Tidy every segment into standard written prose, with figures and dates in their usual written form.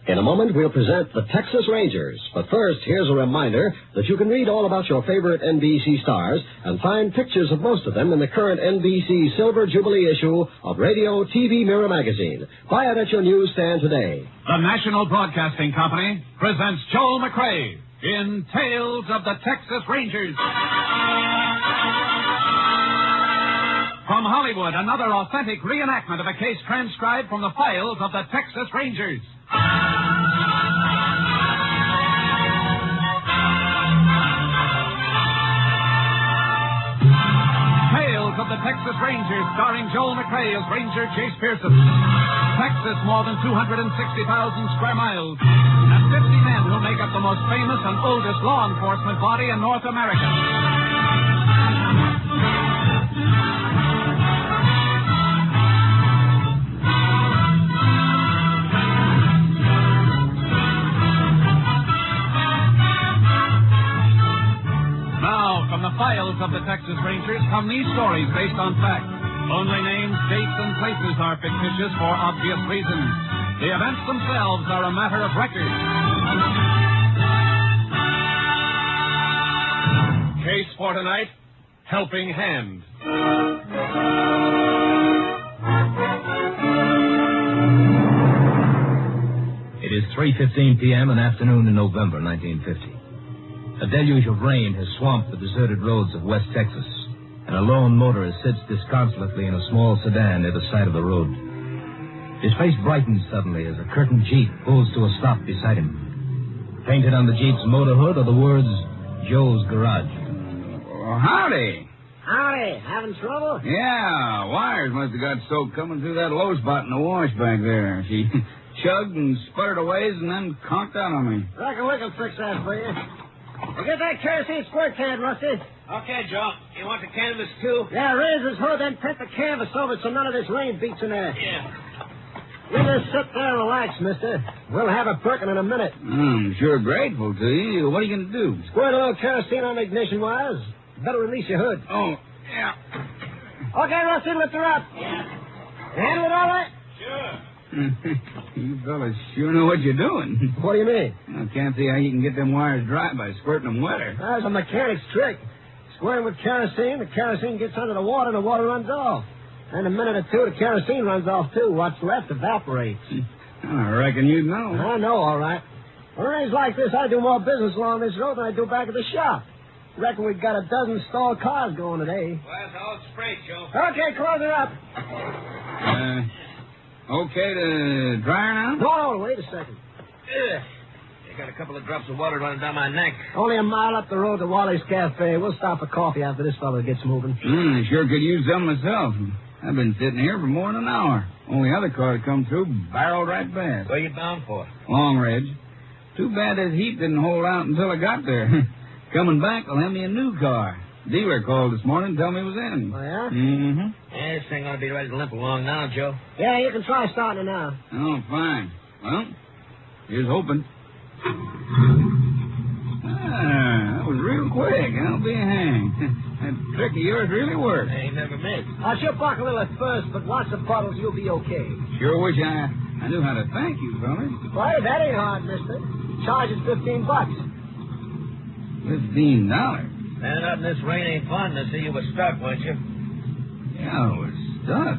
In a moment, we'll present the Texas Rangers. But first, here's a reminder that you can read all about your favorite NBC stars and find pictures of most of them in the current NBC Silver Jubilee issue of Radio TV Mirror magazine. Buy it at your newsstand today. The National Broadcasting Company presents Joel McRae in Tales of the Texas Rangers. From Hollywood, another authentic reenactment of a case transcribed from the files of the Texas Rangers. Tales of the Texas Rangers, starring Joel McRae as Ranger Chase Pearson. Texas, more than 260,000 square miles, and 50 men who make up the most famous and oldest law enforcement body in North America. From the files of the Texas Rangers come these stories based on fact. Only names, dates, and places are fictitious for obvious reasons. The events themselves are a matter of record. Case for tonight, Helping Hand. It is 3:15 p.m. an afternoon in November 1950. A deluge of rain has swamped the deserted roads of West Texas, and a lone motorist sits disconsolately in a small sedan near the side of the road. His face brightens suddenly as a curtained Jeep pulls to a stop beside him. Painted on the Jeep's motor hood are the words, Joe's Garage. Well, howdy. Howdy. Having trouble? Yeah, wires must have got soaked coming through that low spot in the wash back there. She chugged and sputtered a ways and then conked out on me. Reckon we can fix that for you. Well, get that kerosene squirt can, Rusty. Okay, Joe. You want the canvas, too? Yeah, raise his hood, then tip the canvas over so none of this rain beats in there. Yeah. You just sit there and relax, mister. We'll have it perking in a minute. I'm sure grateful to you. What are you going to do? Squirt a little kerosene on the ignition wires. Better release your hood. Oh, yeah. Okay, Rusty, lift her up. Yeah. Handle it all right? Sure. You fellas sure know what you're doing. What do you mean? I can't see how you can get them wires dry by squirting them wetter. That's a mechanic's trick. Squirt with kerosene, the kerosene gets under the water, and the water runs off. In a minute or two, the kerosene runs off, too. What's left evaporates. I reckon you'd know. I know, all right. When it rains like this, I do more business along this road than I do back at the shop. Reckon we've got a dozen stalled cars going today. Well, that's all straight, Joe. Okay, close it up. Okay to dry her now? No, wait a second. I got a couple of drops of water running down my neck. Only a mile up the road to Wally's Cafe. We'll stop for coffee after this fellow gets moving. I sure could use some myself. I've been sitting here for more than an hour. Only other car to come through barreled right past. Where you bound for? Long Ridge. Too bad this heat didn't hold out until I got there. Coming back, they'll have me a new car. Dealer called this morning and told me it was in. Oh, yeah? Mm-hmm. Yeah, this thing ought to be ready to limp along now, Joe. Yeah, you can try starting it now. Oh, fine. Well, here's hoping. That was real quick. I'll be hanged. That trick of yours really worked. I ain't never missed. I should buck a little at first, but watch the puddles, you'll be okay. Sure wish I knew how to thank you, fellas. Why, that ain't hard, mister. Charge is $15. $15? Standing out in this rain ain't fun. I see you were stuck, weren't you? Yeah, I was stuck.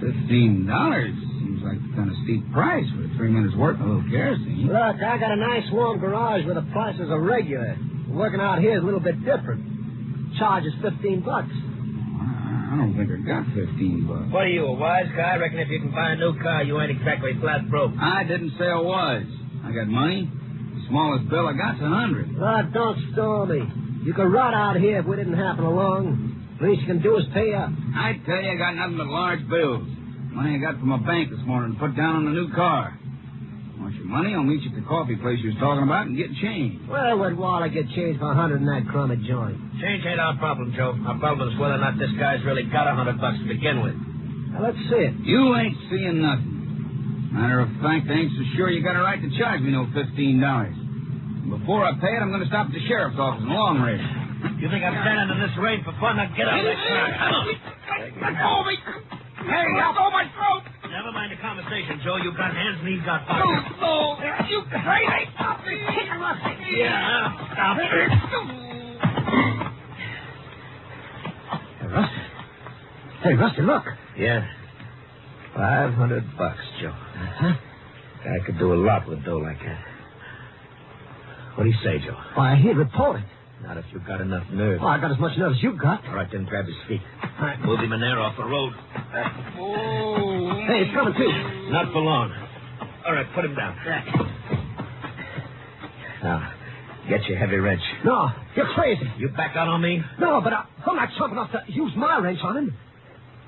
$15 seems like a kind of steep price for 3 minutes' work and a little kerosene. Look, I got a nice warm garage where the prices are regular. Working out here is a little bit different. Charge is $15. I don't think I got $15. What are you, a wise guy? I reckon if you can buy a new car, you ain't exactly flat broke. I didn't say I was. I got money. The smallest bill I got's $100. Look, don't stall me. You could rot out here if we didn't happen along. The least you can do is pay up. I tell you, I got nothing but large bills. Money I got from a bank this morning to put down on a new car. Want your money? I'll meet you at the coffee place you was talking about and get change. Where would Wally get change for $100 in that crummy joint? Change ain't our problem, Joe. Our problem is whether or not this guy's really got $100 to begin with. Now, let's see it. You ain't seeing nothing. Matter of fact, I ain't so sure you got a right to charge me no $15. Before I pay it, I'm going to stop at the sheriff's office in Long Ridge. You think I'm standing in this rain for fun? Now get out of that car. Let go of me! Hey, I'll go my throat! Never mind the conversation, Joe. You got hands and he's got pockets. Oh, you crazy! Stop it! Yeah, stop it. Hey, Rusty, look. Yeah. $500, Joe. Huh? Guy could do a lot with dough like that. What do you say, Joe? Why, he'd report it. Not if you've got enough nerve. Oh, I got as much nerve as you got. All right, then grab his feet. Move him in there off the road. Oh. Hey, it's coming, too. Not for long. All right, put him down. Now, get your heavy wrench. No, you're crazy. You back out on me? No, but I'm not chump enough to use my wrench on him.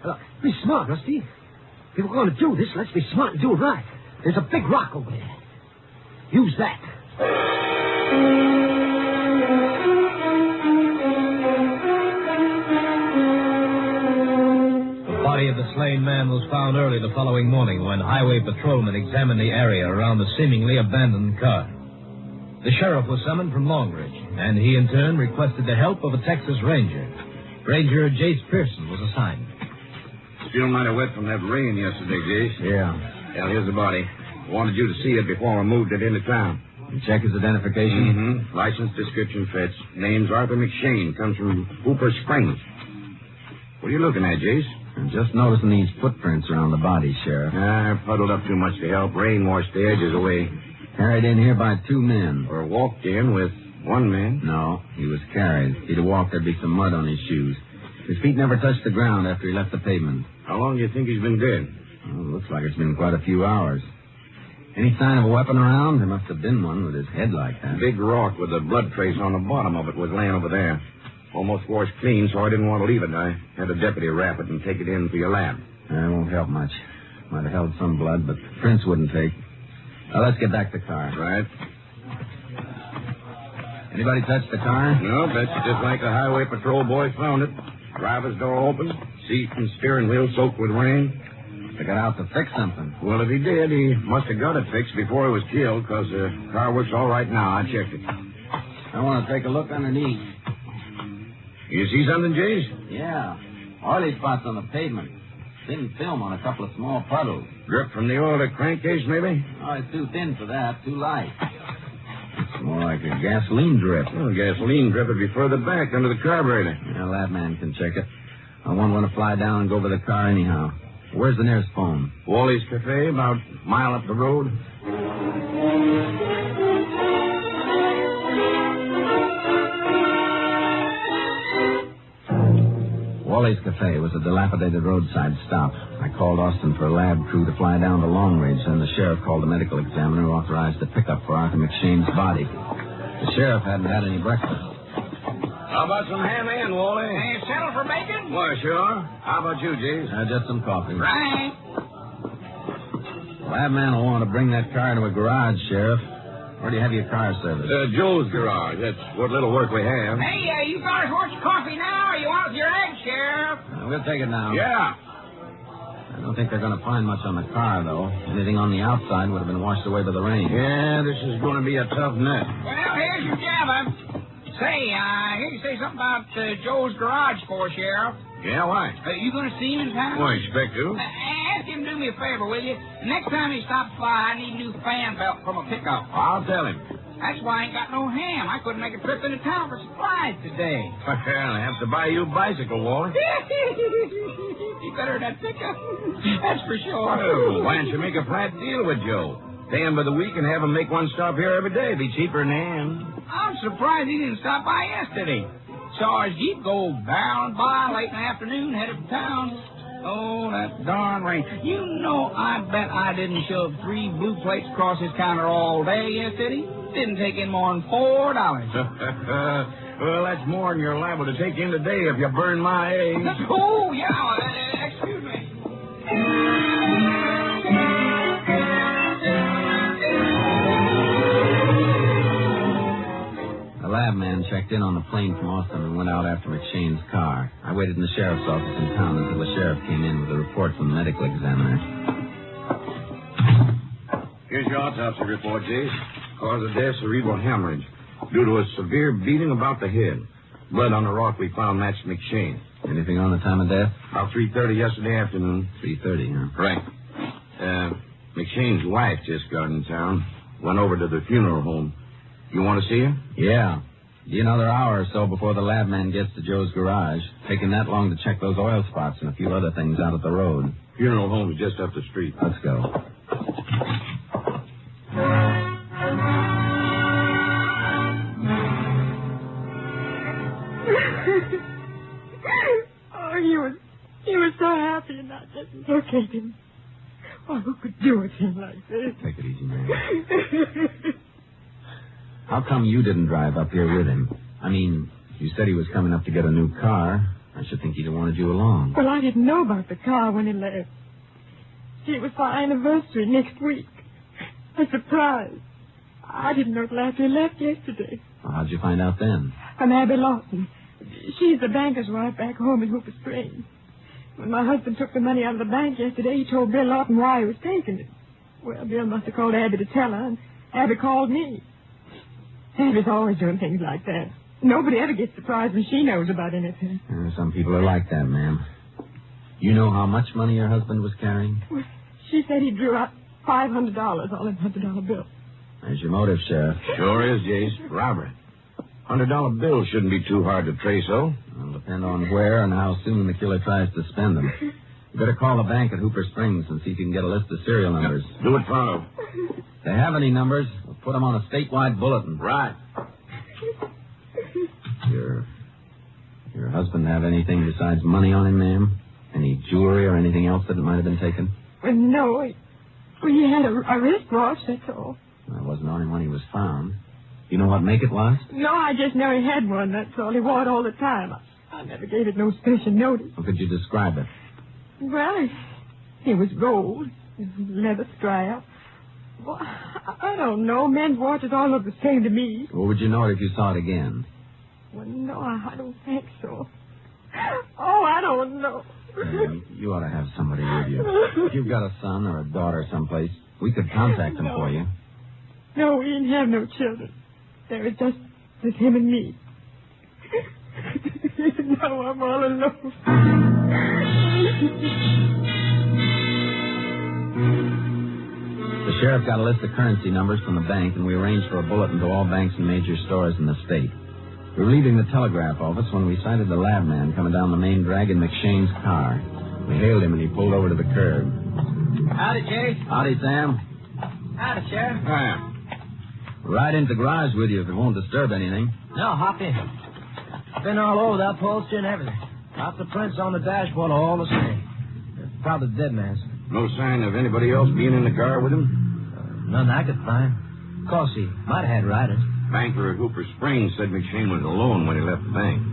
Look, be smart, Rusty. If we're going to do this, let's be smart and do it right. There's a big rock over there. Use that. The body of the slain man was found early the following morning when highway patrolmen examined the area around the seemingly abandoned car. The sheriff was summoned from Longridge, and he in turn requested the help of a Texas Ranger. Ranger Jace Pearson was assigned. Still mighty wet from that rain yesterday, Jace. Yeah. Well, here's the body. Wanted you to see it before we moved it into town. And check his identification. Mm-hmm. License description fits. Name's Arthur McShane. Comes from Hooper Springs. What are you looking at, Jace? I'm just noticing these footprints around the body, Sheriff. Puddled up too much to help. Rain washed the edges away. Carried in here by 2 men. Or walked in with 1 man. No, he was carried. If he'd have walked, there'd be some mud on his shoes. His feet never touched the ground after he left the pavement. How long do you think he's been dead? Well, looks like it's been quite a few hours. Any sign of a weapon around? There must have been one with his head like that. Big rock with a blood trace on the bottom of it was laying over there. Almost washed clean, so I didn't want to leave it. I had a deputy wrap it and take it in for your lab. That won't help much. Might have held some blood, but prints wouldn't take. Now, let's get back to the car. Right. Anybody touch the car? No, that's just like the highway patrol boys found it. Driver's door open, seat and steering wheel soaked with rain. They got out to fix something. Well, if he did, he must have got it fixed before he was killed, because the car works all right now. I checked it. I want to take a look underneath. You see something, Jace? Yeah. Oily spots on the pavement. Thin film on a couple of small puddles. Drip from the oil crankcase, maybe? Oh, it's too thin for that. Too light. It's more like a gasoline drip. Well, gasoline drip would be further back under the carburetor. Yeah, that man can check it. I won't want to fly down and go over the car anyhow. Where's the nearest phone? Wally's Cafe, about a mile up the road. Wally's Cafe was a dilapidated roadside stop. I called Austin for a lab crew to fly down to Longridge, and the sheriff called a medical examiner who authorized a pickup for Arthur McShane's body. The sheriff hadn't had any breakfast. How about some ham and, Wally? Hey, settle for bacon? Why, sure. How about you, Jace? Just some coffee. Right. The lab man will want to bring that car to a garage, Sheriff. Where do you have your car serviced? Joe's garage. That's what little work we have. Hey, you fellas want your coffee now, or you want your egg, Sheriff? We'll take it now. Yeah. I don't think they're going to find much on the car, though. Anything on the outside would have been washed away by the rain. Yeah, this is going to be a tough nut. Well, here's your jabber. Say, I hear you say something about Joe's garage for, Sheriff. Yeah, why? You going to see him in town? Well, I expect to. Ask him to do me a favor, will you? Next time he stops by, I need a new fan belt from a pickup. I'll tell him. That's why I ain't got no ham. I couldn't make a trip into town for supplies today. Well, I have to buy you a bicycle, Wally. He better than that pickup. That's for sure. Well, why don't you make a flat deal with Joe? Pay him by the week and have him make one stop here every day. Be cheaper than ham. I'm surprised he didn't stop by yesterday. Saw his Jeep go barreling by late in the afternoon, headed for town. Oh, that darn rain. You know, I bet I didn't shove 3 blue plates across his counter all day yesterday. Didn't take in more than $4. Well, that's more than you're liable to take in today if you burn my eggs. Oh, yeah. Excuse me. The lab man checked in on the plane from Austin and went out after McShane's car. I waited in the sheriff's office in town until the sheriff came in with a report from the medical examiner. Here's your autopsy report, Jace. Cause of death, cerebral hemorrhage. Due to a severe beating about the head. Blood on the rock we found matched McShane. Anything on the time of death? About 3:30 yesterday afternoon. 3:30, huh? Right. McShane's wife just got in town. Went over to the funeral home. You want to see her? Yeah. Be another hour or so before the lab man gets to Joe's garage. Taking that long to check those oil spots and a few other things out at the road. Funeral home's just up the street. Let's go. Oh, he was so happy and I just looked at him. Oh, who could do a thing like this? Take it easy, man. How come you didn't drive up here with him? I mean, you said he was coming up to get a new car. I should think he'd have wanted you along. Well, I didn't know about the car when he left. See, it was for our anniversary next week. A surprise. I didn't know till after he left yesterday. Well, how'd you find out then? From Abby Lawson. She's the banker's wife back home in Hooper Springs. When my husband took the money out of the bank yesterday, he told Bill Lawton why he was taking it. Well, Bill must have called Abby to tell her, and Abby called me. Abby's always doing things like that. Nobody ever gets surprised when she knows about anything. Some people are like that, ma'am. You know how much money your husband was carrying? Well, she said he drew out $500, all in $100 bills. There's your motive, Sheriff. Sure is, Jace. Robbery. $100 bills shouldn't be too hard to trace, though. It'll depend on where and how soon the killer tries to spend them. You better call the bank at Hooper Springs and see if you can get a list of serial numbers. Do it pronto. If they have any numbers, we'll put them on a statewide bulletin. Right. Your husband have anything besides money on him, ma'am? Any jewelry or anything else that might have been taken? Well, no. He had a wristwatch, that's all. Well, it wasn't on him when he was found. You know what make it was? No, I just know he had one, that's all. He wore it all the time. I never gave it no special notice. How could you describe it? Well, it was gold, leather strap. Well, I don't know. Men's watches all look the same to me. Well, would you know it if you saw it again? Well, no, I don't think so. Oh, I don't know. You ought to have somebody with you. If you've got a son or a daughter someplace, we could contact them for you. No, we didn't have no children. There was just him and me. Now I'm all alone. The sheriff got a list of currency numbers from the bank, and we arranged for a bulletin to all banks and major stores in the state. We were leaving the telegraph office when we sighted the lab man coming down the main drag in McShane's car. We hailed him, and he pulled over to the curb. Howdy, Jay. Howdy, Sam. Howdy, Sheriff. Hi. Right into the garage with you if it won't disturb anything. No, hop in. Been all over the upholstery and everything. Lots of prints on the dashboard are all the same. They're probably the dead man's. No sign of anybody else being in the car with him? None I could find. Of course, he might have had riders. Banker at Hooper Springs said McShane was alone when he left the bank.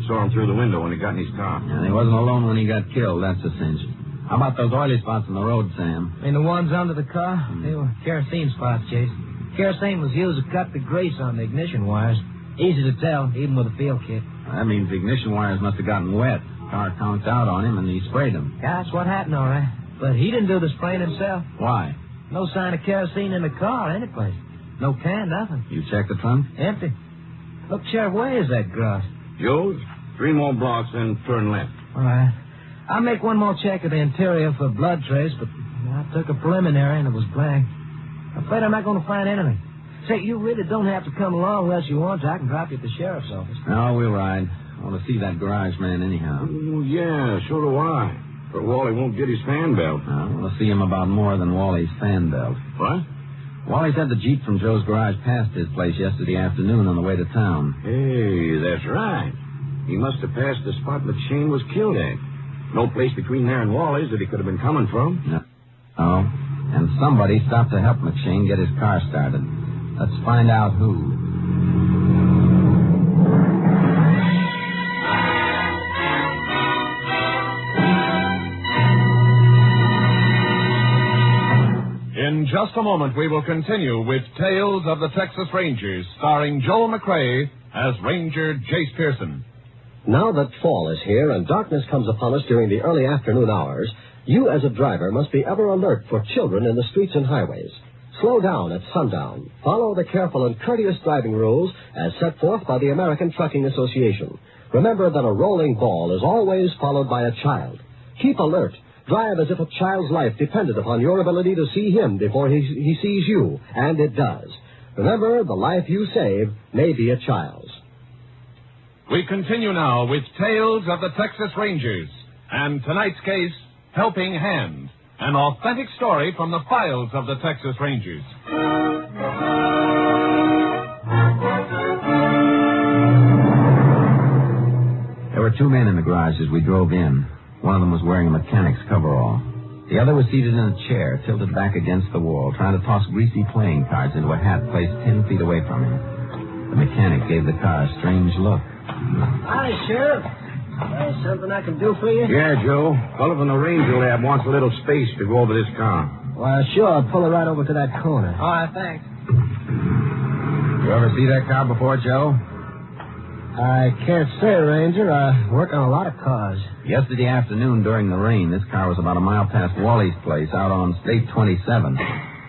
Saw him through the window when he got in his car. And he wasn't alone when he got killed, that's a cinch. How about those oily spots on the road, Sam? I mean, the ones under the car? They were kerosene spots, Chase. Kerosene was used to cut the grease on the ignition wires. Easy to tell, even with a field kit. That means the ignition wires must have gotten wet. Car conked out on him, and he sprayed them. Yeah, that's what happened, all right. But he didn't do the spraying himself. Why? No sign of kerosene in the car or anyplace. No can, nothing. You checked the trunk? Empty. Look, Sheriff, where is that grass? Joe's? 3 more blocks, then turn left. All right. I'll make one more check of the interior for blood trace, but I took a preliminary and it was blank. I'm afraid I'm not going to find anything. Say, you really don't have to come along unless you want to. I can drop you at the sheriff's office. No, we'll ride. I want to see that garage man anyhow. Oh, yeah, so do I. But Wally won't get his fan belt. I want to see him about more than Wally's fan belt. What? Wally said the Jeep from Joe's garage passed his place yesterday afternoon on the way to town. Hey, that's right. He must have passed the spot McShane was killed at. No place between there and Wally's that he could have been coming from. No. Oh, and somebody stopped to help McShane get his car started. Let's find out who. In just a moment, we will continue with Tales of the Texas Rangers, starring Joel McCrea as Ranger Jace Pearson. Now that fall is here and darkness comes upon us during the early afternoon hours, you as a driver must be ever alert for children in the streets and highways. Slow down at sundown. Follow the careful and courteous driving rules as set forth by the American Trucking Association. Remember that a rolling ball is always followed by a child. Keep alert. Drive as if a child's life depended upon your ability to see him before he sees you, and it does. Remember, the life you save may be a child's. We continue now with Tales of the Texas Rangers, and tonight's case, Helping Hand, an authentic story from the files of the Texas Rangers. There were two men in the garage as we drove in. One of them was wearing a mechanic's coverall. The other was seated in a chair, tilted back against the wall, trying to toss greasy playing cards into a hat placed 10 feet away from him. The mechanic gave the car a strange look. Hi, Sheriff. Something I can do for you? Yeah, Joe. Fellow from the Ranger Lab wants a little space to go over this car. Well, sure. I'll pull it right over to that corner. All right, thanks. You ever see that car before, Joe? I can't say, Ranger. I work on a lot of cars. Yesterday afternoon during the rain, this car was about a mile past Wally's place out on State 27.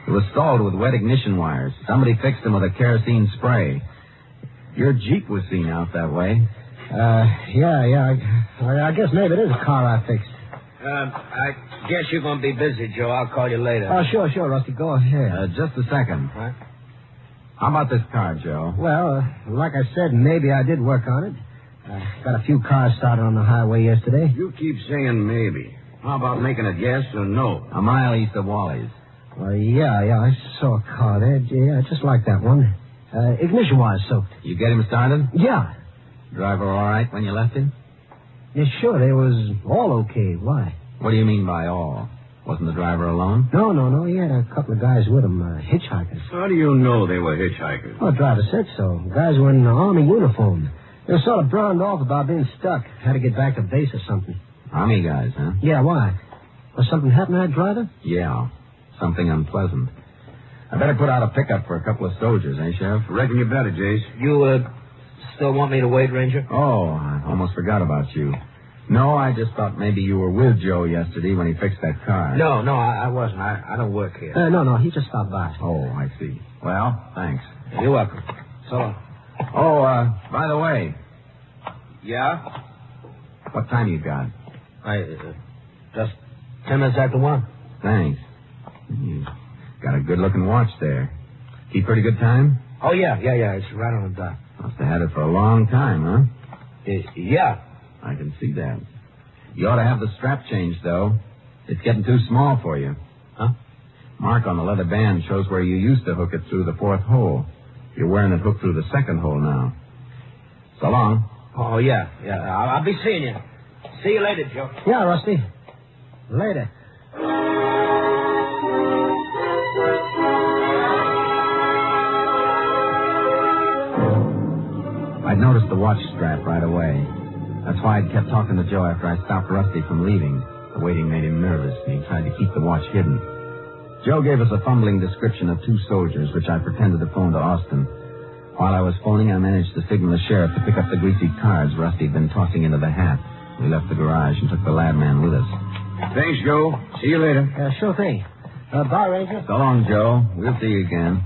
It was stalled with wet ignition wires. Somebody fixed them with a kerosene spray. Your Jeep was seen out that way. Yeah. I guess maybe it is a car I fixed. I guess you're going to be busy, Joe. I'll call you later. Oh, sure, Rusty. Go ahead. Just a second. What? How about this car, Joe? Well, like I said, maybe I did work on it. Got a few cars started on the highway yesterday. You keep saying maybe. How about making a guess or no? A mile east of Wally's. Well, yeah, I saw a car there. Yeah, just like that one. Ignition wires soaked. You get him started? Yeah. Driver all right when you left him? Yeah, sure. They was all okay. Why? What do you mean by all? Wasn't the driver alone? No. He had a couple of guys with him, hitchhikers. How do you know they were hitchhikers? Well, the driver said so. Guys were in army uniform. They were sort of browned off about being stuck. Had to get back to base or something. Army guys, huh? Yeah, why? Was something happening to that driver? Yeah, something unpleasant. I better put out a pickup for a couple of soldiers, eh, Sheriff? Reckon you better, Jace. You, still want me to wait, Ranger? Oh, I almost forgot about you. No, I just thought maybe you were with Joe yesterday when he fixed that car. No, I wasn't. I don't work here. No, he just stopped by. Oh, I see. Well, thanks. You're welcome. So long. Oh, by the way, Yeah? what time you got? Just 10 minutes after 1. Thanks. You got a good-looking watch there. Keep pretty good time? Oh, yeah. It's right on the dot. Must have had it for a long time, huh? Yeah. I can see that. You ought to have the strap changed, though. It's getting too small for you. Huh? Mark on the leather band shows where you used to hook it through the fourth hole. You're wearing it hooked through the second hole now. So long. Oh, yeah. I'll be seeing you. See you later, Joe. Yeah, Rusty. Later. I'd noticed the watch strap right away. That's why I'd kept talking to Joe after I stopped Rusty from leaving. The waiting made him nervous, and he tried to keep the watch hidden. Joe gave us a fumbling description of two soldiers, which I pretended to phone to Austin. While I was phoning, I managed to signal the sheriff to pick up the greasy cards Rusty had been tossing into the hat. We left the garage and took the lab man with us. Thanks, Joe. See you later. Sure thing. Bye, Ranger. So long, Joe. We'll see you again.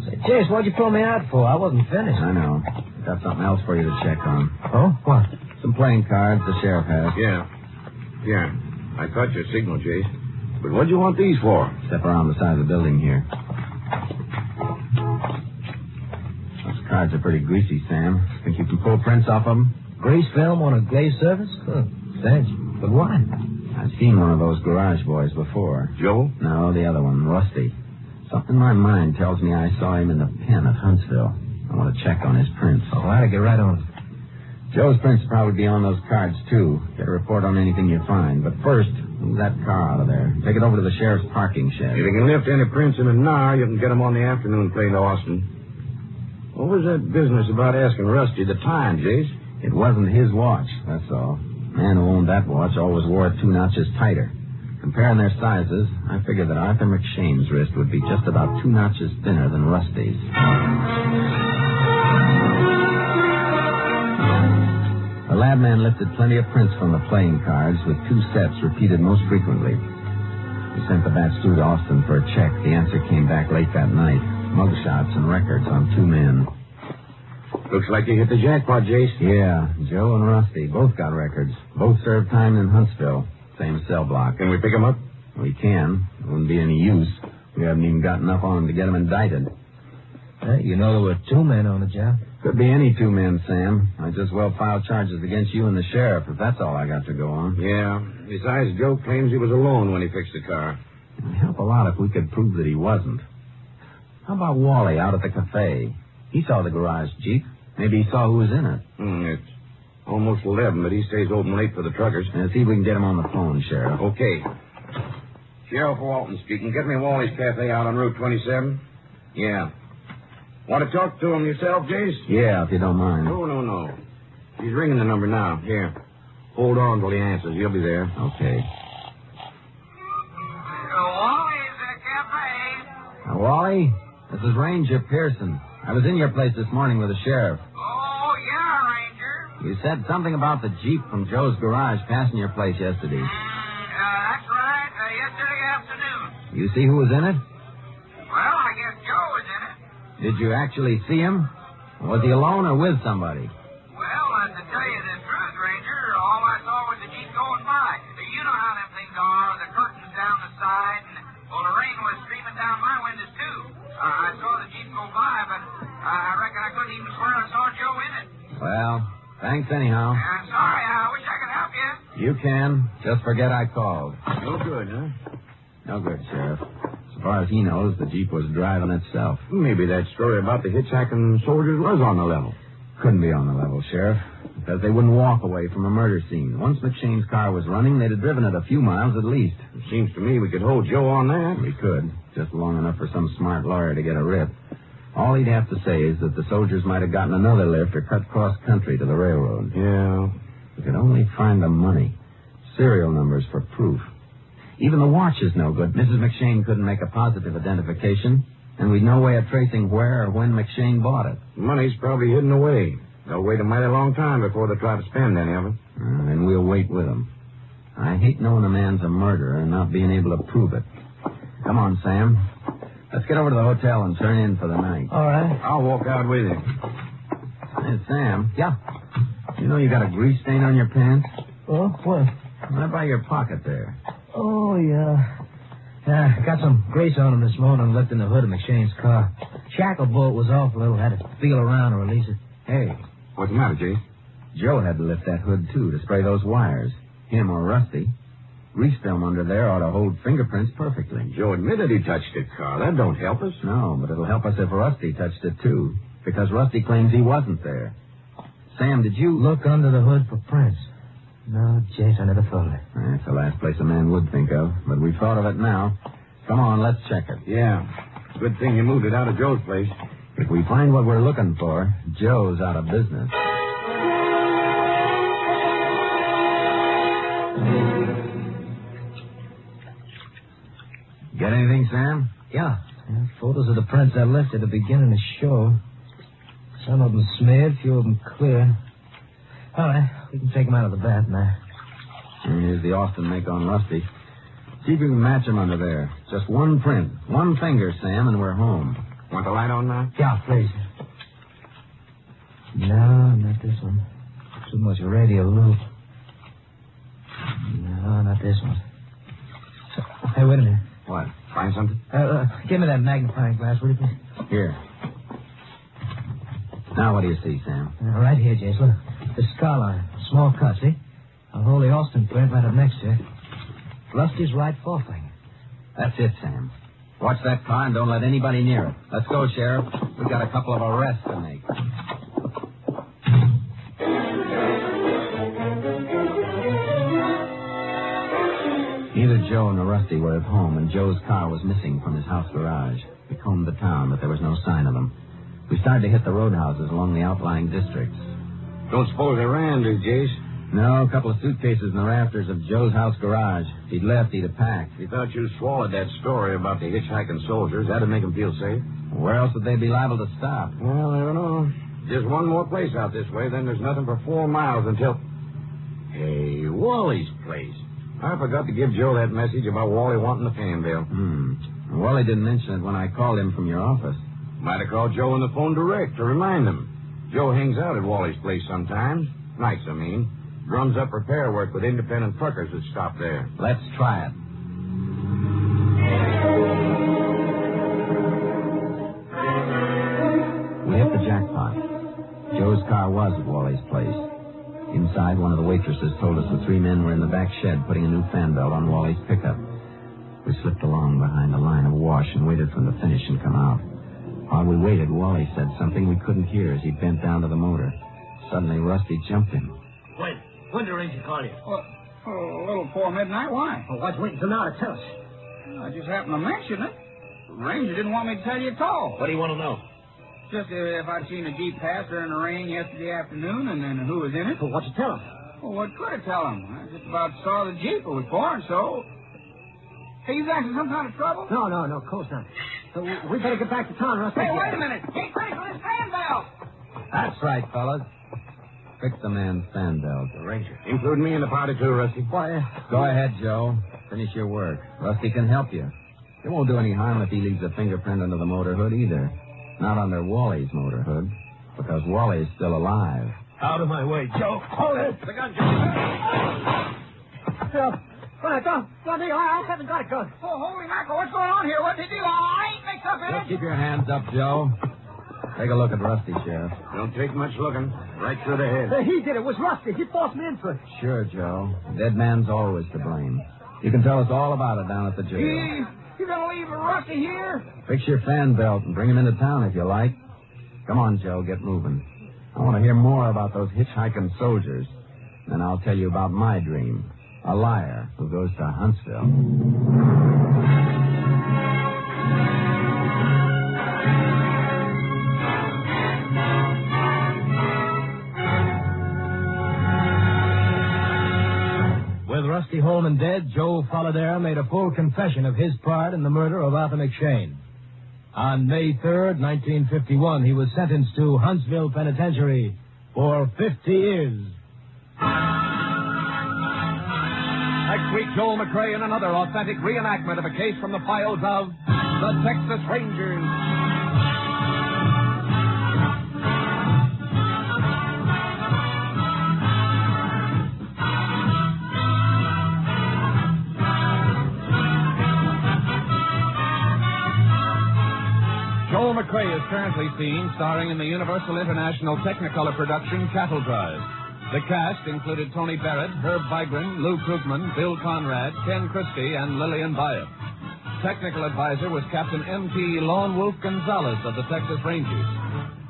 Say, Jace, what'd you pull me out for? I wasn't finished. I know. Got something else for you to check on. Oh? What? Some playing cards the sheriff has. Yeah. I caught your signal, Jace. But what'd you want these for? Step around the side of the building here. Those cards are pretty greasy, Sam. Think you can pull prints off of them? Grease film on a glazed surface? Thanks. But why? I've seen one of those garage boys before. Joe? No, the other one, Rusty. Something in my mind tells me I saw him in the pen at Huntsville. I want to check on his prints. Oh, I'll get right on it. Joe's prints will probably be on those cards, too. Get a report on anything you find. But first, move that car out of there. Take it over to the sheriff's parking shed. If you can lift any prints in an hour, you can get them on the afternoon plane to Austin. What was that business about asking Rusty the time, Jace? It wasn't his watch, that's all. The man who owned that watch always wore it 2 notches tighter. Comparing their sizes, I figured that Arthur McShane's wrist would be just about 2 notches thinner than Rusty's. The lab man lifted plenty of prints from the playing cards with 2 sets repeated most frequently. We sent the batch through to Austin for a check. The answer came back late that night. Mugshots and records on 2 men. Looks like you hit the jackpot, Jace. Yeah, Joe and Rusty both got records. Both served time in Huntsville. Same cell block. Can we pick them up? We can. It wouldn't be any use. We haven't even got enough on them to get them indicted. Hey, you know there were 2 men on the job. Could be any 2 men, Sam. I just well filed charges against you and the sheriff, if that's all I got to go on. Yeah. Besides, Joe claims he was alone when he fixed the car. It'd help a lot if we could prove that he wasn't. How about Wally out at the cafe? He saw the garage Jeep. Maybe he saw who was in it. It's almost 11, but he stays open late for the truckers. See if we can get him on the phone, Sheriff. Okay. Sheriff Walton speaking. Get me Wally's Cafe out on Route 27. Yeah. Want to talk to him yourself, Jace? Yeah, if you don't mind. No. He's ringing the number now. Here. Hold on till he answers. He'll be there. Okay. Wally's Cafe. Wally, this is Ranger Pearson. I was in your place this morning with the sheriff. Oh, yeah, Ranger. You said something about the Jeep from Joe's garage passing your place yesterday. That's right. Yesterday afternoon. You see who was in it? Well, I guess Joe was in it. Did you actually see him? Was he alone or with somebody? Well, to tell you the truth, Ranger, all I saw was the Jeep going by. You know how them things are, the curtains down the side, and, well, the rain was streaming down my windows, too. I saw the Jeep go by, but I reckon I couldn't even swear I saw Joe in it. Well, thanks anyhow. I'm sorry. I wish I could help you. You can. Just forget I called. No good, huh? No good, Sheriff. As far as he knows, the Jeep was driving itself. Maybe that story about the hitchhiking soldiers was on the level. Couldn't be on the level, Sheriff, because they wouldn't walk away from a murder scene. Once McShane's car was running, they'd have driven it a few miles at least. It seems to me we could hold Joe on that. We could, just long enough for some smart lawyer to get a rip. All he'd have to say is that the soldiers might have gotten another lift or cut cross-country to the railroad. Yeah. We could only find the money. Serial numbers for proof. Even the watch is no good. Mrs. McShane couldn't make a positive identification, and we'd no way of tracing where or when McShane bought it. Money's probably hidden away. They'll wait a mighty long time before they try to spend any of it. And we'll wait with them. I hate knowing a man's a murderer and not being able to prove it. Come on, Sam. Let's get over to the hotel and turn in for the night. All right. I'll walk out with you. Hey, Sam. Yeah. You know you got a grease stain on your pants? Oh, what? Right by your pocket there. Oh, yeah. Yeah, got some grease on him this morning and left in the hood of McShane's car. Shackle bolt was off a little. Had to feel around to release it. Hey. What's the matter, Jay? Joe had to lift that hood, too, to spray those wires. Him or Rusty. Grease film under there ought to hold fingerprints perfectly. Joe admitted he touched the car. That don't help us. No, but it'll help us if Rusty touched it, too. Because Rusty claims he wasn't there. Sam, did you... Look under the hood for prints. No, Jace, I never thought of it. That's the last place a man would think of. But we've thought of it now. Come on, let's check it. Yeah. Good thing you moved it out of Joe's place. If we find what we're looking for, Joe's out of business. Get anything, Sam? Yeah. Photos of the prints I left at the beginning of the show. Some of them smeared, few of them clear. All right, we can take them out of the bath now. And here's the Austin make on Rusty. See if you can match them under there. Just one print. One finger, Sam, and we're home. Want the light on now? Yeah, please. No, not this one. Too much radio loop. No, not this one. Hey, wait a minute. What? Find something? Give me that magnifying glass, will you, please? Here. Now what do you see, Sam? Right here, Jace. Look. The scar line. Small cut, see? I'll hold the Austin print right up next to it. Rusty's right forefinger. That's it, Sam. Watch that car and don't let anybody near it. Let's go, Sheriff. We've got a couple of arrests to make. Neither Joe nor Rusty were at home, and Joe's car was missing from his house garage. We combed the town, but there was no sign of him. We started to hit the roadhouses along the outlying districts. Don't suppose they ran, do you, Jace? No, a couple of suitcases in the rafters of Joe's house garage. If he'd left, he'd have packed. He thought you swallowed that story about the hitchhiking soldiers. That'd make him feel safe. Where else would they be liable to stop? Well, I don't know. Just one more place out this way, then there's nothing for 4 miles until... Hey, Wally's place. I forgot to give Joe that message about Wally wanting the fan bill. Wally didn't mention it when I called him from your office. Might have called Joe on the phone direct to remind him. Joe hangs out at Wally's place sometimes. Nights, I mean. Drums up repair work with independent truckers that stop there. Let's try it. We hit the jackpot. Joe's car was at Wally's place. Inside, one of the waitresses told us the three men were in the back shed putting a new fan belt on Wally's pickup. We slipped along behind a line of wash and waited for them to finish and come out. While we waited, Wally said something we couldn't hear as he bent down to the motor. Suddenly, Rusty jumped him. When did Ranger call you? A little before midnight. Why? Well, why'd you wait until now to tell us? I just happened to mention it. The Ranger didn't want me to tell you at all. What do you want to know? Just if I'd seen a Jeep pass during the rain yesterday afternoon and then who was in it. Well, what'd you tell him? Well, what could I tell him? I just about saw the Jeep it was for, and so... Hey, you guys in some kind of trouble? No, of course not. So we better get back to town, Rusty. Hey, wait a minute. Get ready for this fan belt. That's right, fellas. Fix the man's fan belt. The Ranger. Include me in the party, too, Rusty. Why, Go ahead, Joe. Finish your work. Rusty can help you. It won't do any harm if he leaves a fingerprint under the motor hood either. Not under Wally's motor hood, because Wally's still alive. out of my way, Joe. Hold it. The gun, Joe. I haven't got a gun. Oh, holy mackerel, what's going on here? What did he do? I ain't mixed up in Just it. keep your hands up, Joe. Take a look at Rusty, Sheriff. Don't take much looking. Right through the head. He did it. It was Rusty. He forced me into it. Sure, Joe. Dead man's always to blame. You can tell us all about it down at the jail. You gonna leave Rusty here? Fix your fan belt and bring him into town if you like. Come on, Joe, get moving. I want to hear more about those hitchhiking soldiers. Then I'll tell you about my dream. A liar who goes to Huntsville. With Rusty Holman dead, Joe Folladera made a full confession of his part in the murder of Arthur McShane. On May 3rd, 1951, he was sentenced to Huntsville Penitentiary for 50 years. Next week, Joel McCrea in another authentic reenactment of a case from the files of the Texas Rangers. Joel McCrea is currently seen starring in the Universal International Technicolor production Cattle Drive. The cast included Tony Barrett, Herb Vigran, Lou Krugman, Bill Conrad, Ken Christie, and Lillian Byett. Technical advisor was Captain M.T. Lone Wolf Gonzalez of the Texas Rangers.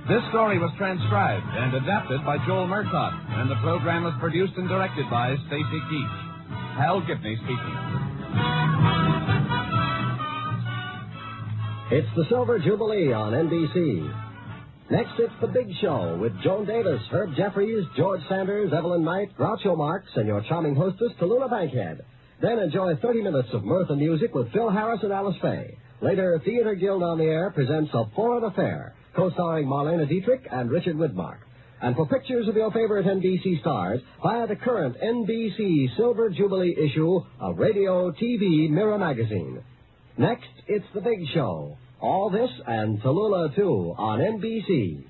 This story was transcribed and adapted by Joel Murcott, and the program was produced and directed by Stacy Keach. Hal Gibney speaking. It's the Silver Jubilee on NBC. Next, it's The Big Show with Joan Davis, Herb Jeffries, George Sanders, Evelyn Knight, Groucho Marx, and your charming hostess, Tallulah Bankhead. Then enjoy 30 minutes of mirth and music with Phil Harris and Alice Faye. Later, Theater Guild on the Air presents A Foreign Affair, co-starring Marlene Dietrich and Richard Widmark. And for pictures of your favorite NBC stars, via the current NBC Silver Jubilee issue of Radio TV Mirror Magazine. Next, it's The Big Show. All this and Tallulah, too, on NBC.